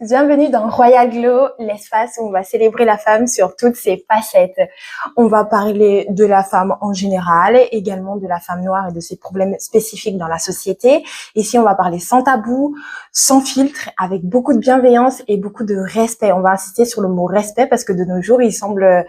Bienvenue dans Royal Glow, l'espace où on va célébrer la femme sur toutes ses facettes. On va parler de la femme en général, également de la femme noire et de ses problèmes spécifiques dans la société. Ici, on va parler sans tabou, sans filtre, avec beaucoup de bienveillance et beaucoup de respect. On va insister sur le mot respect parce que de nos jours, il semble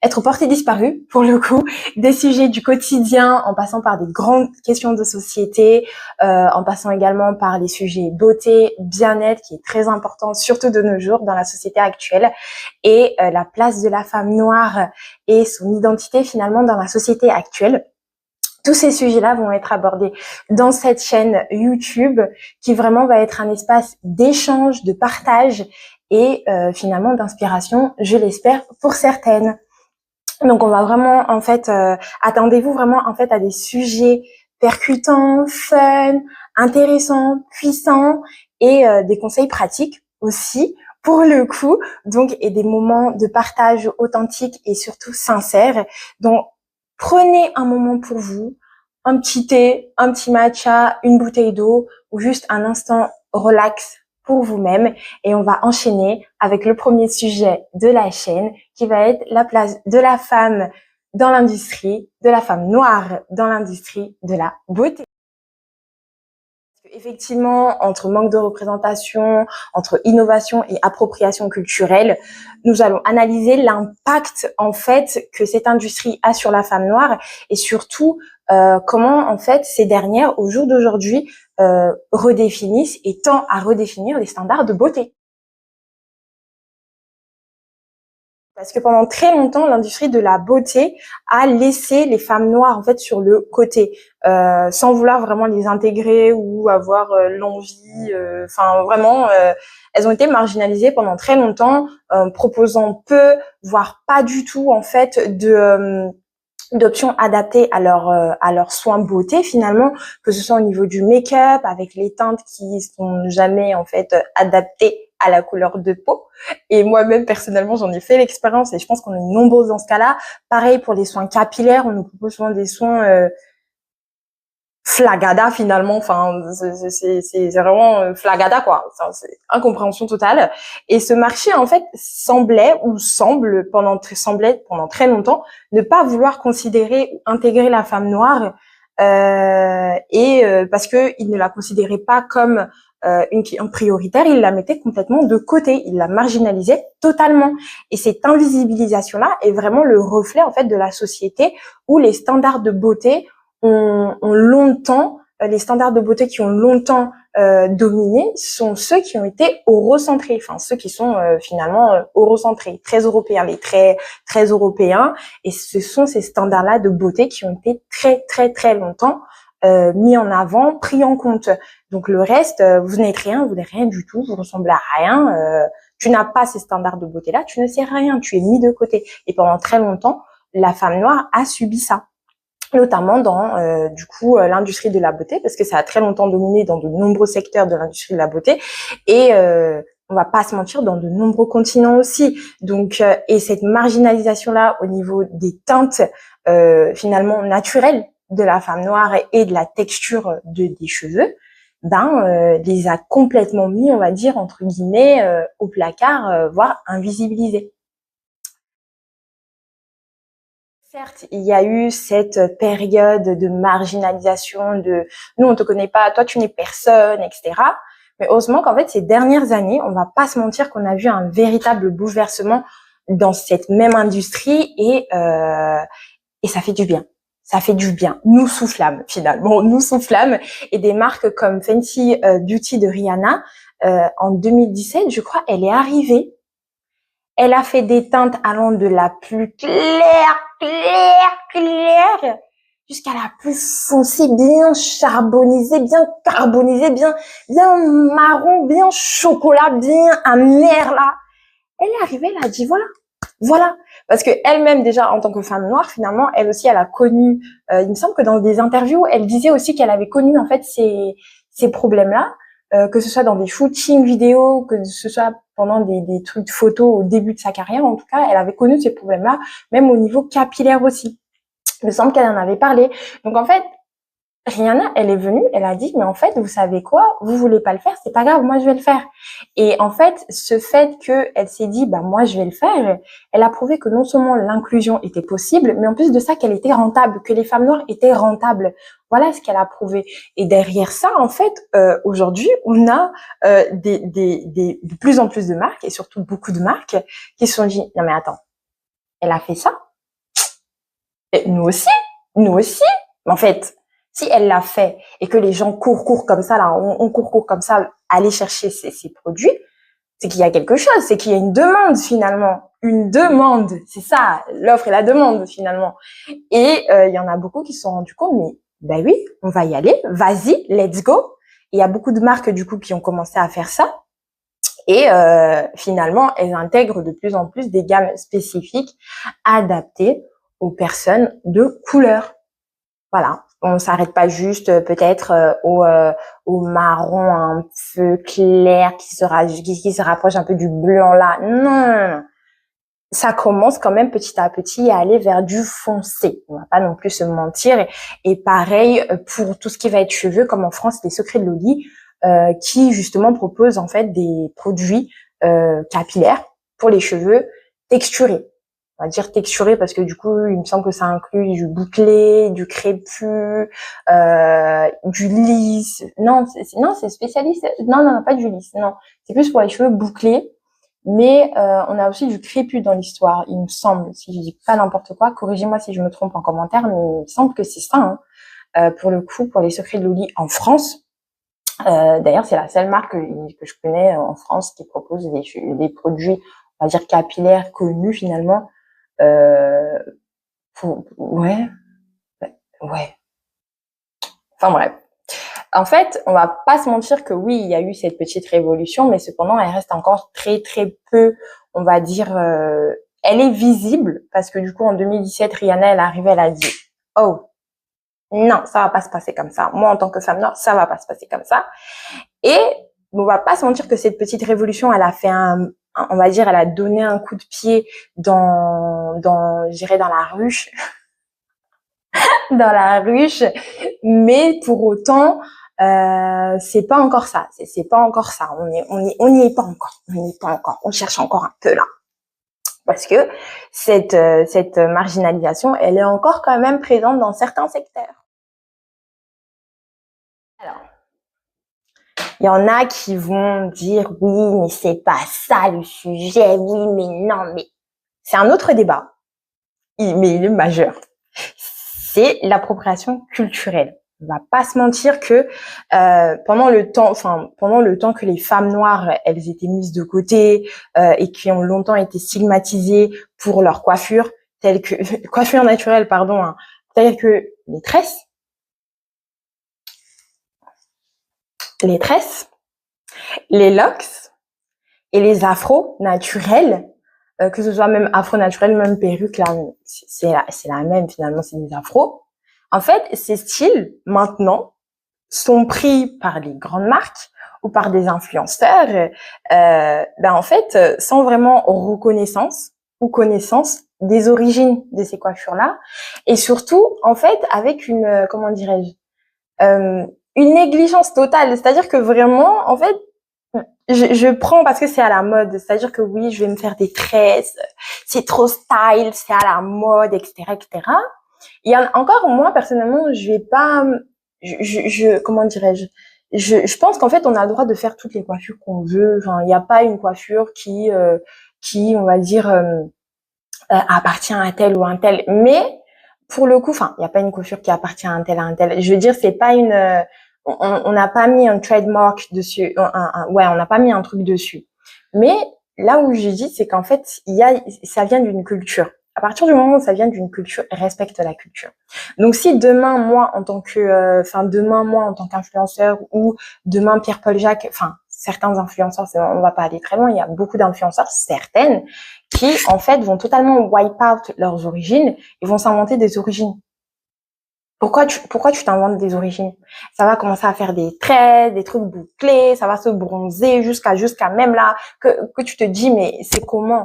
être porté disparu, pour le coup, des sujets du quotidien, en passant par des grandes questions de société, en passant également par les sujets beauté, bien-être, qui est très important, surtout de nos jours, dans la société actuelle, et la place de la femme noire et son identité, finalement, dans la société actuelle. Tous ces sujets-là vont être abordés dans cette chaîne YouTube, qui vraiment va être un espace d'échange, de partage, et finalement d'inspiration, je l'espère, pour certaines. Donc on va vraiment attendez-vous vraiment à des sujets percutants, fun, intéressants, puissants et des conseils pratiques aussi pour le coup. Donc et des moments de partage authentiques et surtout sincères. Donc prenez un moment pour vous, un petit thé, un petit matcha, une bouteille d'eau ou juste un instant relax pour vous-même et on va enchaîner avec le premier sujet de la chaîne qui va être la place de la femme dans l'industrie, de la femme noire dans l'industrie de la beauté. Effectivement, entre manque de représentation, entre innovation et appropriation culturelle, nous allons analyser l'impact en fait que cette industrie a sur la femme noire et surtout comment en fait ces dernières au jour d'aujourd'hui redéfinissent et tendent à redéfinir les standards de beauté. Parce que pendant très longtemps, l'industrie de la beauté a laissé les femmes noires en fait sur le côté, sans vouloir vraiment les intégrer ou avoir l'envie. Elles ont été marginalisées pendant très longtemps, proposant peu, voire pas du tout en fait d'options adaptées à leurs soins beauté finalement, que ce soit au niveau du make-up avec les teintes qui sont jamais en fait adaptées à la couleur de peau. Et moi-même personnellement j'en ai fait l'expérience et je pense qu'on est nombreuses dans ce cas-là. Pareil pour les soins capillaires, on nous propose souvent des soins flagada finalement, enfin c'est vraiment flagada quoi, c'est incompréhension totale. Et ce marché en fait semblait pendant très longtemps ne pas vouloir considérer ou intégrer la femme noire parce que il ne la considérait pas comme une cliente prioritaire, il la mettait complètement de côté, il la marginalisait totalement. Et cette invisibilisation-là est vraiment le reflet en fait de la société où les standards de beauté les standards de beauté qui ont longtemps dominé sont ceux qui ont été eurocentrés, enfin ceux qui sont finalement eurocentrés, très européens, les traits très européens, et ce sont ces standards-là de beauté qui ont été très très très longtemps mis en avant, pris en compte. Donc le reste, vous n'êtes rien, vous n'êtes rien du tout, vous ressemblez à rien, tu n'as pas ces standards de beauté-là, tu ne sais rien, tu es mis de côté. Et pendant très longtemps, la femme noire a subi ça, notamment dans l'industrie de la beauté, parce que ça a très longtemps dominé dans de nombreux secteurs de l'industrie de la beauté, et on va pas se mentir, dans de nombreux continents aussi. Donc et cette marginalisation là au niveau des teintes finalement naturelles de la femme noire et de la texture des cheveux, les a complètement mis, on va dire entre guillemets, au placard, voire invisibilisés. Certes, il y a eu cette période de marginalisation, de nous on te connaît pas, toi tu n'es personne, etc. Mais heureusement qu'en fait ces dernières années, on va pas se mentir qu'on a vu un véritable bouleversement dans cette même industrie et ça fait du bien. Ça fait du bien. Nous soufflâmes finalement, nous soufflâmes, et des marques comme Fenty Beauty de Rihanna en 2017, je crois, elle est arrivée. Elle a fait des teintes allant de la plus claire jusqu'à la plus foncée, bien charbonisée, bien carbonisée, bien marron, bien chocolat, bien amer là. Elle est arrivée, elle a dit voilà. Parce que elle-même déjà en tant que femme noire, finalement, elle aussi, elle a connu, il me semble que dans des interviews, elle disait aussi qu'elle avait connu en fait ces problèmes-là, que ce soit dans des shootings vidéo, que ce soit pendant des trucs de photos au début de sa carrière, en tout cas, elle avait connu ces problèmes-là, même au niveau capillaire aussi. Il me semble qu'elle en avait parlé. Donc en fait, Rihanna, elle est venue, elle a dit, mais en fait, vous savez quoi, vous voulez pas le faire, c'est pas grave, moi je vais le faire. Et en fait, ce fait qu'elle s'est dit, bah moi je vais le faire, elle a prouvé que non seulement l'inclusion était possible, mais en plus de ça, qu'elle était rentable, que les femmes noires étaient rentables. Voilà ce qu'elle a prouvé. Et derrière ça, en fait, aujourd'hui, on a de plus en plus de marques, et surtout beaucoup de marques, qui se sont dit, non mais attends, elle a fait ça, et nous aussi. En fait, si elle l'a fait et que les gens courent comme ça, là, on court comme ça, aller chercher ces produits, c'est qu'il y a quelque chose, c'est qu'il y a une demande finalement. Une demande, c'est ça, l'offre et la demande finalement. Et il y en a beaucoup qui se sont rendus compte, mais ben oui, on va y aller, vas-y, let's go. Il y a beaucoup de marques du coup qui ont commencé à faire ça. Et finalement, elles intègrent de plus en plus des gammes spécifiques adaptées aux personnes de couleur. Voilà, on s'arrête pas juste peut-être au marron un peu clair qui se rapproche un peu du blanc là. Non. Ça commence quand même petit à petit à aller vers du foncé. On va pas non plus se mentir. Et pareil pour tout ce qui va être cheveux, comme en France, les Secrets de Loli, qui justement proposent en fait des produits capillaires pour les cheveux texturés. On va dire texturé parce que du coup, il me semble que ça inclut du bouclé, du crépus, du lisse. Non, c'est spécialiste. Non, pas du lisse. Non, c'est plus pour les cheveux bouclés. Mais on a aussi du crépus dans l'histoire, il me semble. Si je dis pas n'importe quoi, corrigez-moi si je me trompe en commentaire, mais il me semble que c'est ça. Hein. Pour le coup, pour les Secrets de Loli en France. D'ailleurs, c'est la seule marque que je connais en France qui propose des produits, on va dire capillaires connus finalement. Ouais. Enfin bref. En fait, on va pas se mentir que oui, il y a eu cette petite révolution, mais cependant, elle reste encore très très peu, on va dire, elle est visible parce que du coup, en 2017, Rihanna, elle est arrivée, elle a dit, oh, non, ça va pas se passer comme ça. Moi, en tant que femme noire, ça va pas se passer comme ça. Et on va pas se mentir que cette petite révolution, elle a fait on va dire, elle a donné un coup de pied je dirais dans la ruche, dans la ruche, mais pour autant, c'est pas encore ça. C'est pas encore ça. On n'y est pas encore. On n'y est pas encore. On cherche encore un peu là, parce que cette marginalisation, elle est encore quand même présente dans certains secteurs. Alors, il y en a qui vont dire oui, mais c'est pas ça le sujet. Oui, mais non, mais c'est un autre débat. Mais il est majeur. C'est l'appropriation culturelle. On va pas se mentir que pendant le temps que les femmes noires elles étaient mises de côté et qui ont longtemps été stigmatisées pour leur coiffure, telle que coiffure naturelle, pardon, hein, telle que les tresses, les locks et les afros naturels, que ce soit même afro naturel, même perruque, là, c'est la même finalement, c'est des afros. En fait, ces styles maintenant sont pris par les grandes marques ou par des influenceurs, en fait, sans vraiment reconnaissance ou connaissance des origines de ces coiffures-là, et surtout, en fait, avec comment dirais-je, une négligence totale. C'est-à-dire que vraiment, en fait, je prends parce que c'est à la mode. C'est-à-dire que oui, je vais me faire des tresses, c'est trop style, c'est à la mode, etc., etc. Il y a encore, moi, personnellement, je vais pas, comment dirais-je, je pense qu'en fait, on a le droit de faire toutes les coiffures qu'on veut. Enfin, il n'y a pas une coiffure qui, on va dire, appartient à un tel ou un tel. Mais, pour le coup, enfin, il n'y a pas une coiffure qui appartient à un tel. Je veux dire, c'est pas on n'a pas mis un trademark dessus. Ouais, on n'a pas mis un truc dessus. Mais, là où je dis, c'est qu'en fait, ça vient d'une culture. À partir du moment où ça vient d'une culture, respecte la culture. Donc si demain moi en tant qu'influenceur ou demain Pierre-Paul Jacques, enfin certains influenceurs, on va pas aller très loin, il y a beaucoup d'influenceurs, certaines, qui en fait vont totalement wipe out leurs origines et vont s'inventer des origines. Pourquoi tu t'inventes des origines? Ça va commencer à faire des traits, des trucs bouclés, ça va se bronzer jusqu'à même là que tu te dis mais c'est comment?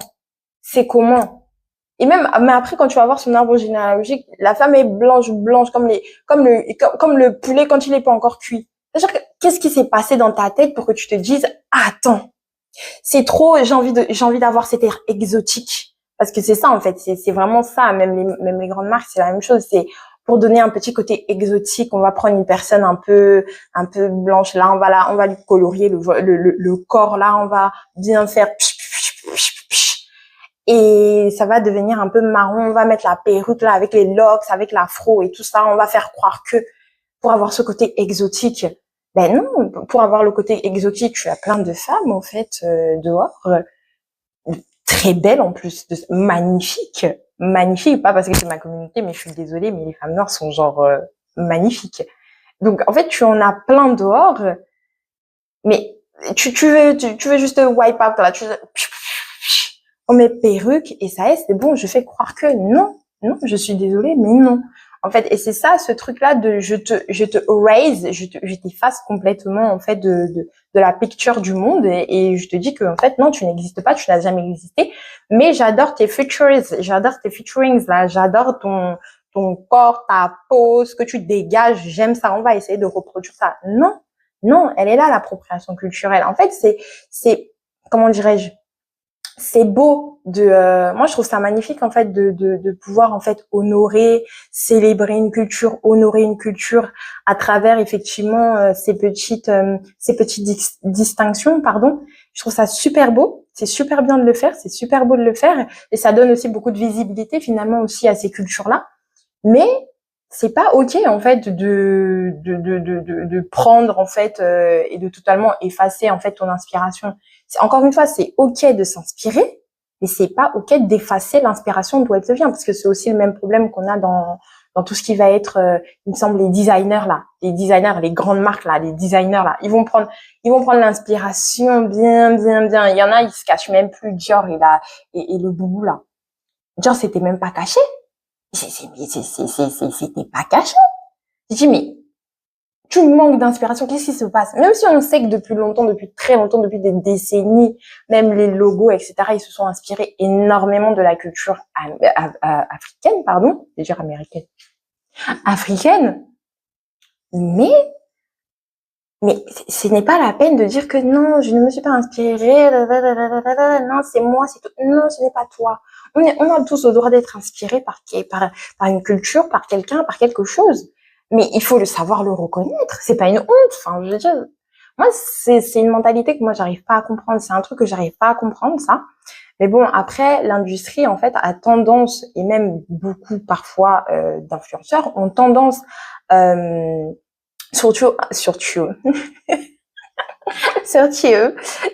Et même, mais après, quand tu vas voir son arbre généalogique, la femme est blanche, blanche, comme le poulet quand il n'est pas encore cuit. C'est-à-dire que, qu'est-ce qui s'est passé dans ta tête pour que tu te dises, ah, attends, c'est trop, j'ai envie d'avoir cet air exotique. Parce que c'est ça, en fait, c'est vraiment ça. Même les grandes marques, c'est la même chose. C'est pour donner un petit côté exotique, on va prendre une personne un peu blanche. Là, on va lui colorier le corps. Là, on va bien faire et ça va devenir un peu marron. On va mettre la perruque là avec les locks, avec l'afro et tout ça. On va faire croire que pour avoir ce côté exotique. Ben non, pour avoir le côté exotique, tu as plein de femmes en fait dehors, très belles en plus, magnifiques, magnifiques. Pas parce que c'est ma communauté, mais je suis désolée, mais les femmes noires sont genre magnifiques. Donc en fait, tu en as plein dehors, mais tu veux juste wipe out là, on met perruque et ça est, c'est bon, je fais croire que non, je suis désolée, mais non. En fait, et c'est ça, ce truc-là de je te erase, je t'efface complètement en fait de la picture du monde et je te dis que en fait non, tu n'existes pas, tu n'as jamais existé. Mais j'adore tes features, j'adore tes featurings là, j'adore ton corps, ta peau, ce que tu dégages, j'aime ça. On va essayer de reproduire ça. Non, elle est là l'appropriation culturelle. En fait, c'est comment dirais-je? C'est beau moi je trouve ça magnifique en fait de pouvoir en fait honorer, célébrer une culture, honorer une culture à travers effectivement ces petites distinctions, pardon. Je trouve ça super beau, c'est super bien de le faire, c'est super beau de le faire et ça donne aussi beaucoup de visibilité finalement aussi à ces cultures-là. Mais c'est pas ok en fait de prendre en fait et de totalement effacer en fait ton inspiration. Encore une fois, c'est ok de s'inspirer, mais c'est pas ok d'effacer l'inspiration d'où elle te vient, parce que c'est aussi le même problème qu'on a dans tout ce qui va être, il me semble, les designers là, les grandes marques là, les designers là, ils vont prendre l'inspiration bien. Il y en a, ils se cachent même plus. Dior et le boubou là. Dior, c'était même pas caché. C'était pas caché. Je dis, mais tu manques d'inspiration, qu'est-ce qui se passe? Même si on sait que depuis longtemps, depuis très longtemps, depuis des décennies, même les logos, etc., ils se sont inspirés énormément de la culture africaine, pardon, je vais dire américaine, africaine, mais ce n'est pas la peine de dire que non, je ne me suis pas inspirée, non, c'est moi, c'est tout. Non, ce n'est pas toi. On a tous le droit d'être inspirés par une culture, par quelqu'un, par quelque chose. Mais il faut le savoir le reconnaître. C'est pas une honte. Enfin, je veux dire, moi, c'est une mentalité que moi, j'arrive pas à comprendre. C'est un truc que j'arrive pas à comprendre, ça. Mais bon, après, l'industrie, en fait, a tendance, et même beaucoup, parfois, d'influenceurs ont tendance, surtout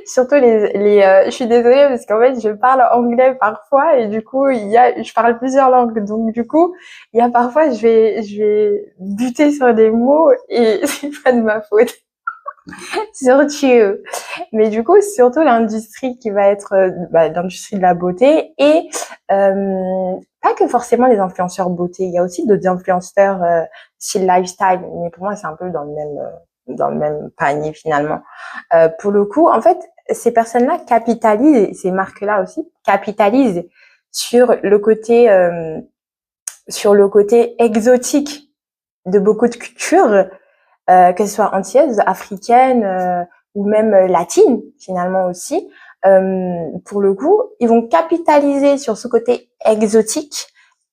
surtout je suis désolée parce qu'en fait je parle anglais parfois et du coup je parle plusieurs langues, donc du coup il y a parfois je vais buter sur des mots et c'est pas de ma faute. Surtout, mais du coup surtout l'industrie qui va être l'industrie de la beauté et pas que forcément les influenceurs beauté, il y a aussi d'autres influenceurs style lifestyle, mais pour moi c'est un peu dans le même panier finalement. Pour le coup, en fait, ces personnes-là capitalisent, ces marques-là aussi capitalisent sur le côté exotique de beaucoup de cultures, que ce soit antillaises, africaines ou même latines finalement aussi. Pour le coup, ils vont capitaliser sur ce côté exotique,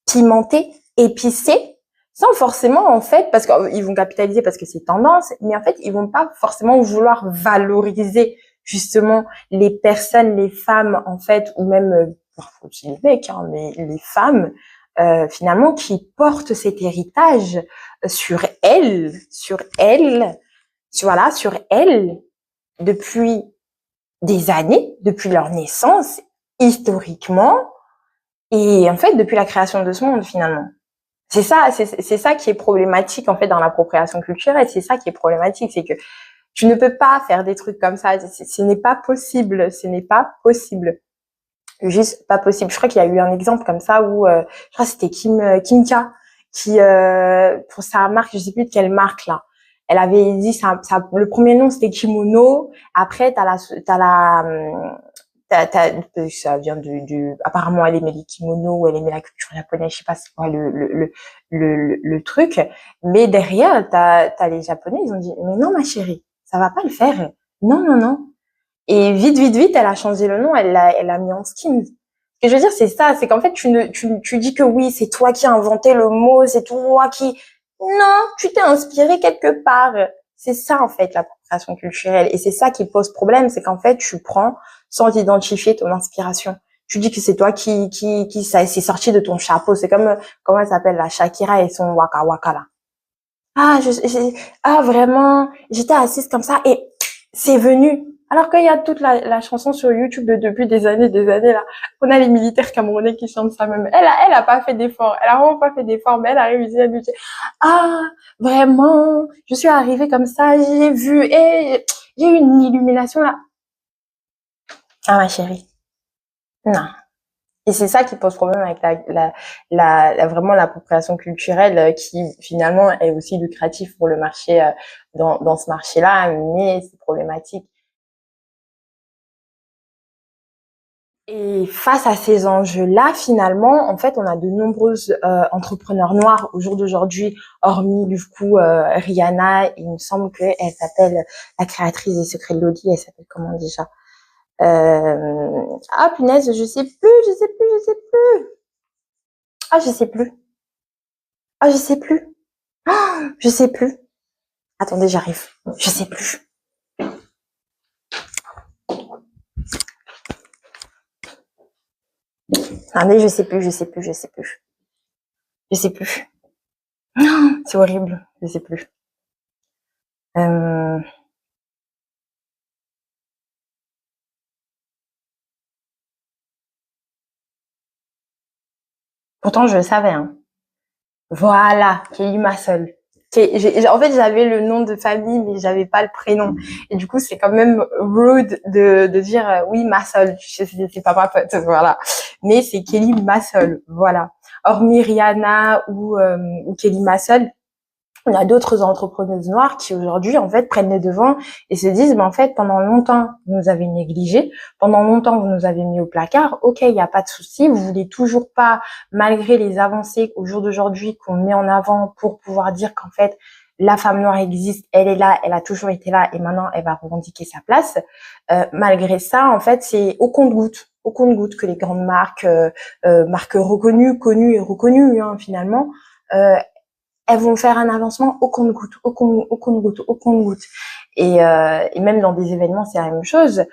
pimenté, épicé, sans forcément en fait, parce qu'ils vont capitaliser parce que c'est tendance, mais en fait ils vont pas forcément vouloir valoriser justement les personnes, les femmes en fait, ou même parfois aussi les mecs, hein, mais les femmes finalement qui portent cet héritage sur elles, voilà, sur elles depuis des années, depuis leur naissance, historiquement, et en fait depuis la création de ce monde finalement. C'est ça qui est problématique en fait dans l'appropriation culturelle. C'est ça qui est problématique, c'est que tu ne peux pas faire des trucs comme ça. Ce n'est pas possible. Ce n'est pas possible. Juste pas possible. Je crois qu'il y a eu un exemple comme ça où je crois que c'était Kimka qui pour sa marque, je sais plus de quelle marque là. Elle avait dit le premier nom c'était Kimono. Après t'as Ça vient apparemment elle aimait les kimonos, elle aimait la culture japonaise, je sais pas c'est quoi le truc. Mais derrière, t'as les Japonais, ils ont dit, mais non, ma chérie, ça va pas le faire. Non, non, non. Et vite, elle a changé le nom, elle l'a mis en skin. Ce que je veux dire, c'est ça, c'est qu'en fait, tu dis que oui, c'est toi qui as inventé le mot, c'est toi qui, non, tu t'es inspiré quelque part. C'est ça, en fait, l'appropriation culturelle. Et c'est ça qui pose problème, c'est qu'en fait, tu prends sans identifier ton inspiration. Tu dis que c'est toi ça, c'est sorti de ton chapeau. C'est comme, comment elle s'appelle, la Shakira et son Waka Waka, là. Ah, vraiment, j'étais assise comme ça et c'est venu. Alors qu'il y a toute la chanson sur YouTube depuis des années là. On a les militaires camerounais qui chantent ça même. Elle a pas fait d'effort. Elle a vraiment pas fait d'effort, mais elle a réussi à lui dire, ah, vraiment, je suis arrivée comme ça, j'ai vu et j'ai eu une illumination là. Ah, ma chérie. Non. Et c'est ça qui pose problème avec vraiment l'appropriation culturelle qui finalement est aussi lucratif pour le marché dans ce marché-là, mais c'est problématique. Et face à ces enjeux-là, finalement, en fait, on a de nombreuses entrepreneurs noirs au jour d'aujourd'hui, hormis du coup Rihanna. Il me semble qu'elle s'appelle la créatrice des Secrets de Loli. Elle s'appelle comment déjà? Ah punaise, je sais plus, je sais plus, je sais plus. Ah, je sais plus. Ah, je sais plus. Ah, je sais plus. Attendez, j'arrive. Je sais plus. Attendez, je sais plus, je sais plus, je sais plus. Je sais plus. Ah, c'est horrible. Je sais plus. Euh... Pourtant, je le savais. Hein. Voilà, Kelly Massol. En fait, j'avais le nom de famille, mais j'avais pas le prénom. Et du coup, c'est quand même rude de dire oui, Massol. C'est pas ma pote, voilà. Mais c'est Kelly Massol, voilà. Hormis Rihanna ou Kelly Massol, on a d'autres entrepreneuses noires qui aujourd'hui en fait prennent les devants et se disent mais en fait pendant longtemps vous nous avez négligés, pendant longtemps vous nous avez mis au placard, ok il n'y a pas de souci, vous voulez toujours pas malgré les avancées au jour d'aujourd'hui qu'on met en avant pour pouvoir dire qu'en fait la femme noire existe, elle est là, elle a toujours été là et maintenant elle va revendiquer sa place. Malgré ça en fait c'est au compte-gouttes que les grandes marques reconnues, connues et reconnues hein, finalement. Elles vont faire un avancement au compte-gouttes, au compte-gouttes, au compte-gouttes. Et même dans des événements, c'est la même chose.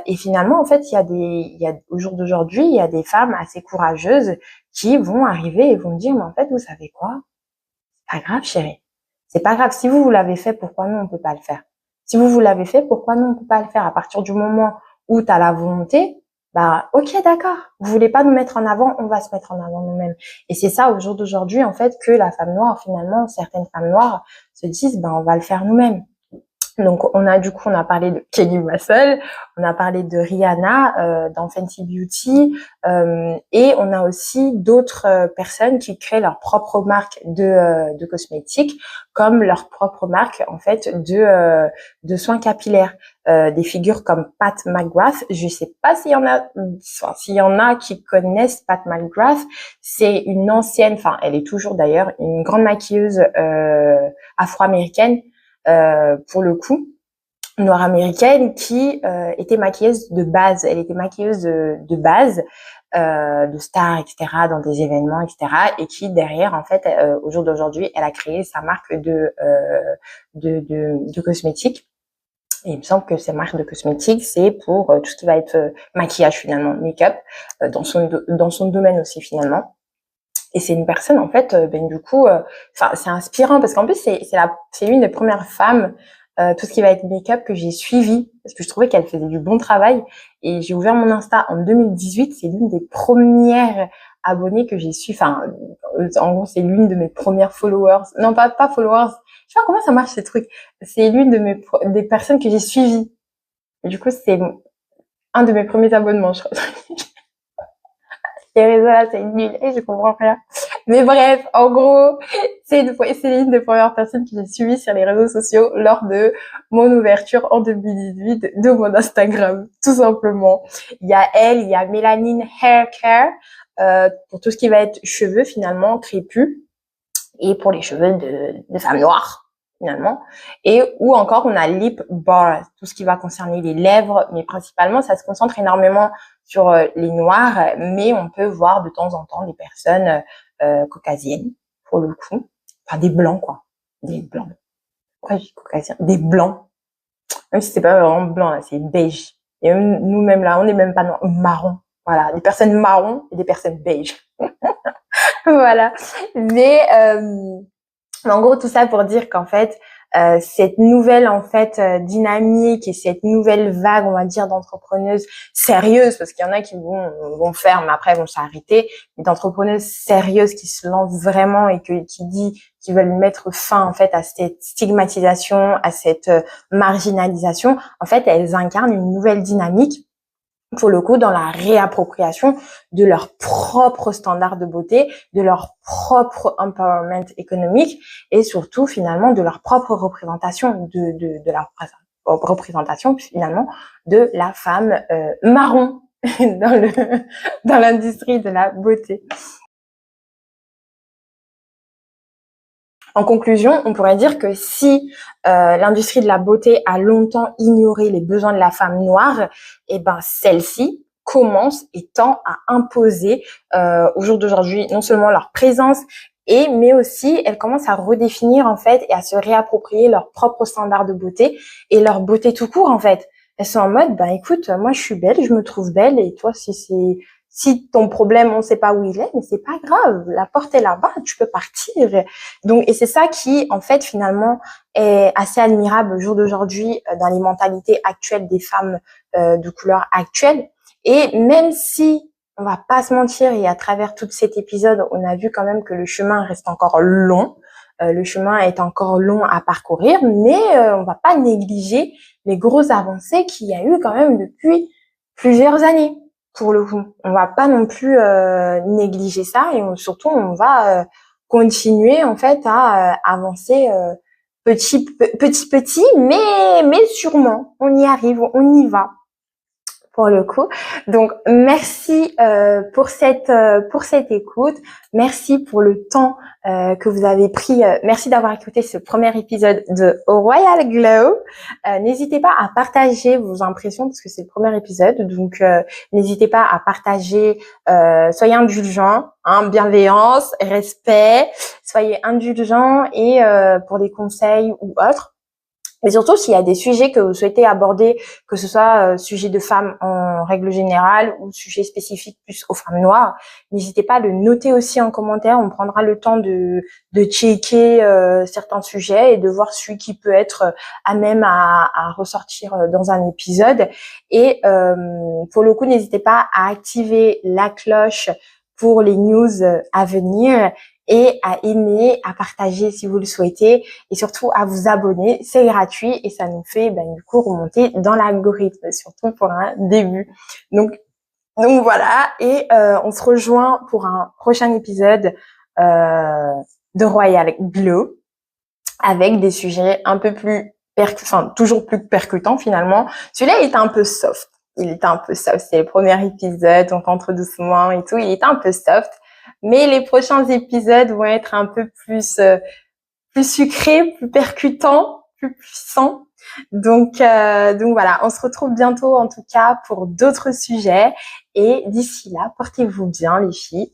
Et finalement, en fait, il y a au jour d'aujourd'hui, il y a des femmes assez courageuses qui vont arriver et vont dire, mais en fait, vous savez quoi? C'est pas grave, chérie. C'est pas grave. Si vous l'avez fait, pourquoi nous, on peut pas le faire? Si vous l'avez fait, pourquoi nous, on peut pas le faire? À partir du moment où tu as la volonté, bah, ok, d'accord. Vous voulez pas nous mettre en avant, on va se mettre en avant nous-mêmes. Et c'est ça, au jour d'aujourd'hui, en fait, que la femme noire, finalement, certaines femmes noires se disent, ben, on va le faire nous-mêmes. Donc on a parlé de Kelly Massol, on a parlé de Rihanna dans Fenty Beauty et on a aussi d'autres personnes qui créent leur propre marque de cosmétiques comme leur propre marque en fait de soins capillaires. Des figures comme Pat McGrath, je sais pas s'il y en a qui connaissent Pat McGrath, c'est une ancienne, enfin elle est toujours d'ailleurs une grande maquilleuse afro-américaine pour le coup, noire américaine qui était maquilleuse de base. Elle était maquilleuse de base, de stars, etc., dans des événements, etc., et qui derrière, en fait, au jour d'aujourd'hui, elle a créé sa marque de cosmétiques. Et il me semble que ces marques de cosmétiques, c'est pour tout ce qui va être maquillage finalement, make-up, dans son domaine aussi finalement. Et c'est une personne en fait, ben du coup, enfin c'est inspirant parce qu'en plus c'est une des premières femmes tout ce qui va être make-up que j'ai suivi parce que je trouvais qu'elle faisait du bon travail et j'ai ouvert mon Insta en 2018. C'est l'une des premières abonnées que j'ai suivi. Enfin, en gros c'est l'une de mes premières followers. Non pas followers. Je sais pas comment ça marche ces trucs. C'est l'une de des personnes que j'ai suivies. Et du coup c'est un de mes premiers abonnements, je crois. Les réseaux là c'est nul et je comprends rien. Mais bref, en gros, c'est l'une des premières personnes que j'ai suivies sur les réseaux sociaux lors de mon ouverture en 2018 de mon Instagram, tout simplement. Il y a elle, il y a Mélanine Hair Care, pour tout ce qui va être cheveux finalement, crépus, et pour les cheveux de femmes noires finalement. Et ou encore on a Lip Bar, tout ce qui va concerner les lèvres, mais principalement ça se concentre énormément sur les noirs, mais on peut voir de temps en temps des personnes caucasiennes pour le coup, enfin des blancs quoi, des blancs. Pourquoi je dis caucasiens? Des blancs, même si c'est pas vraiment blanc là, c'est beige. Et nous-mêmes là, on n'est même pas marron. Voilà, des personnes marron et des personnes beige. Voilà. Mais en gros, tout ça pour dire qu'en fait, cette nouvelle dynamique et cette nouvelle vague, on va dire, d'entrepreneuses sérieuses, parce qu'il y en a qui vont faire, mais après vont s'arrêter, mais d'entrepreneuses sérieuses qui se lancent vraiment et qui veulent mettre fin en fait à cette stigmatisation, à cette marginalisation. En fait, elles incarnent une nouvelle dynamique, pour le coup, dans la réappropriation de leurs propres standards de beauté, de leur propre empowerment économique et surtout, finalement, de leur propre représentation, de la représentation, finalement, de la femme marron dans l'industrie de la beauté. En conclusion, on pourrait dire que si l'industrie de la beauté a longtemps ignoré les besoins de la femme noire, et ben celle-ci commence et tend à imposer au jour d'aujourd'hui non seulement leur présence, mais aussi elle commence à redéfinir en fait et à se réapproprier leurs propres standards de beauté et leur beauté tout court en fait. Elles sont en mode, ben écoute, moi je suis belle, je me trouve belle et toi si ton problème, on sait pas où il est, mais c'est pas grave. La porte est là-bas, tu peux partir. Donc, et c'est ça qui, en fait, finalement, est assez admirable au jour d'aujourd'hui dans les mentalités actuelles des femmes de couleur actuelle. Et même si on va pas se mentir, et à travers tout cet épisode, on a vu quand même que le chemin reste encore long. Le chemin est encore long à parcourir, mais on va pas négliger les grosses avancées qu'il y a eu quand même depuis plusieurs années. Pour le coup, on va pas non plus négliger ça et surtout on va continuer en fait à avancer petit, mais sûrement on y arrive, on y va pour le coup. Donc merci pour cette écoute, merci pour le temps que vous avez pris, merci d'avoir écouté ce premier épisode de Royal Glow. N'hésitez pas à partager vos impressions parce que c'est le premier épisode, donc n'hésitez pas à partager, soyez indulgents, hein, bienveillance, respect, soyez indulgents et pour des conseils ou autres. Mais surtout, s'il y a des sujets que vous souhaitez aborder, que ce soit sujet de femmes en règle générale ou sujet spécifique plus aux femmes noires, n'hésitez pas à le noter aussi en commentaire. On prendra le temps de checker certains sujets et de voir celui qui peut être à même à ressortir dans un épisode. Et pour le coup, n'hésitez pas à activer la cloche pour les news à venir et à aimer, à partager si vous le souhaitez et surtout à vous abonner. C'est gratuit et ça nous fait du coup remonter dans l'algorithme, surtout pour un début. Donc voilà, et on se rejoint pour un prochain épisode de Royal Glow avec des sujets un peu plus toujours plus percutants finalement. Celui-là il était un peu soft. C'est le premier épisode, on entre doucement et tout, il était un peu soft. Mais les prochains épisodes vont être un peu plus sucrés, plus percutants, plus puissants. Donc voilà, on se retrouve bientôt en tout cas pour d'autres sujets. Et d'ici là, portez-vous bien les filles.